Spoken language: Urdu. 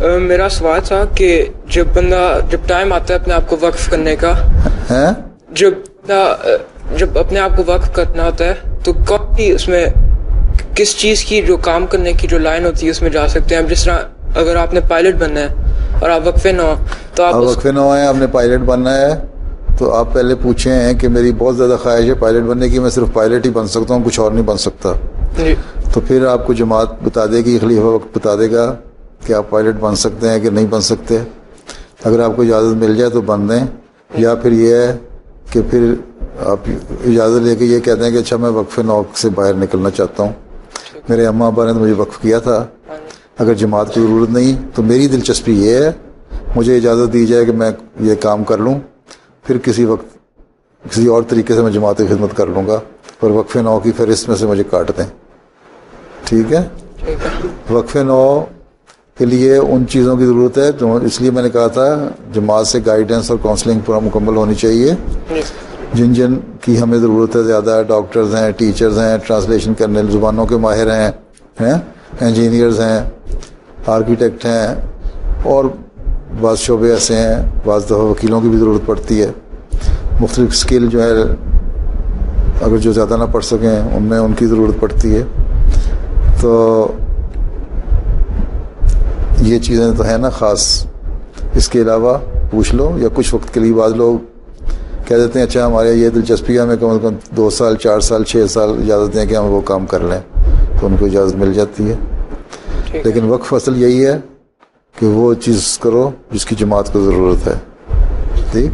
میرا سوال تھا کہ جب ٹائم آتا ہے اپنے آپ کو وقف کرنے کا، جب اپنے آپ کو وقف کرنا ہوتا ہے تو اس میں کس چیز کی جو کام کرنے کی جو لائن ہوتی ہے اس میں جا سکتے ہیں؟ جس طرح اگر آپ نے پائلٹ بننا ہے اور آپ وقفے نہ ہو تو آپ وقفے نہ ہوئے، آپ نے پائلٹ بننا ہے تو آپ پہلے پوچھیں ہیں کہ میری بہت زیادہ خواہش ہے پائلٹ بننے کی، میں صرف پائلٹ ہی بن سکتا ہوں، کچھ اور نہیں بن سکتا. جی. تو پھر آپ کو جماعت بتا دے گی، خلیفہ وقت بتا دے گا کہ آپ پائلٹ بن سکتے ہیں کہ نہیں بن سکتے. اگر آپ کو اجازت مل جائے تو بن دیں، یا پھر یہ ہے کہ پھر آپ اجازت لے کے یہ کہتے ہیں کہ اچھا میں وقف نوق سے باہر نکلنا چاہتا ہوں. میرے اماں ابا نے مجھے وقف کیا تھا، اگر جماعت کی ضرورت نہیں تو میری دلچسپی یہ ہے مجھے اجازت دی جائے کہ میں یہ کام کر لوں، پھر کسی وقت کسی اور طریقے سے میں جماعت کی خدمت کر لوں گا، پر وقف نو کی فہرست میں سے مجھے کاٹ دیں. ٹھیک ہے. وقف نو کے لیے ان چیزوں کی ضرورت ہے تو اس لیے میں نے کہا تھا جماعت سے گائیڈنس اور کاؤنسلنگ پورا مکمل ہونی چاہیے. جن کی ہمیں ضرورت ہے زیادہ، ڈاکٹرز ہیں، ٹیچرز ہیں، ٹرانسلیشن کرنے زبانوں کے ماہر ہیں، انجینئرز ہیں، آرکیٹیکٹ ہیں، اور بعض شعبے ایسے ہیں، بعض دفعہ وکیلوں کی بھی ضرورت پڑتی ہے. مختلف اسکل جو ہے اگر جو زیادہ نہ پڑھ سکیں ان میں ان کی ضرورت پڑتی ہے. تو یہ چیزیں تو ہیں نا خاص. اس کے علاوہ پوچھ لو، یا کچھ وقت کے لیے بعض لوگ کہہ دیتے ہیں اچھا ہمارے یہ دلچسپی ہے، ہمیں کم از کم 2 سال 4 سال 6 سال اجازت دیں کہ ہم وہ کام کر لیں، تو ان کو اجازت مل جاتی ہے. لیکن وقف اصل یہی ہے کہ وہ چیز کرو جس کی جماعت کو ضرورت ہے. ٹھیک.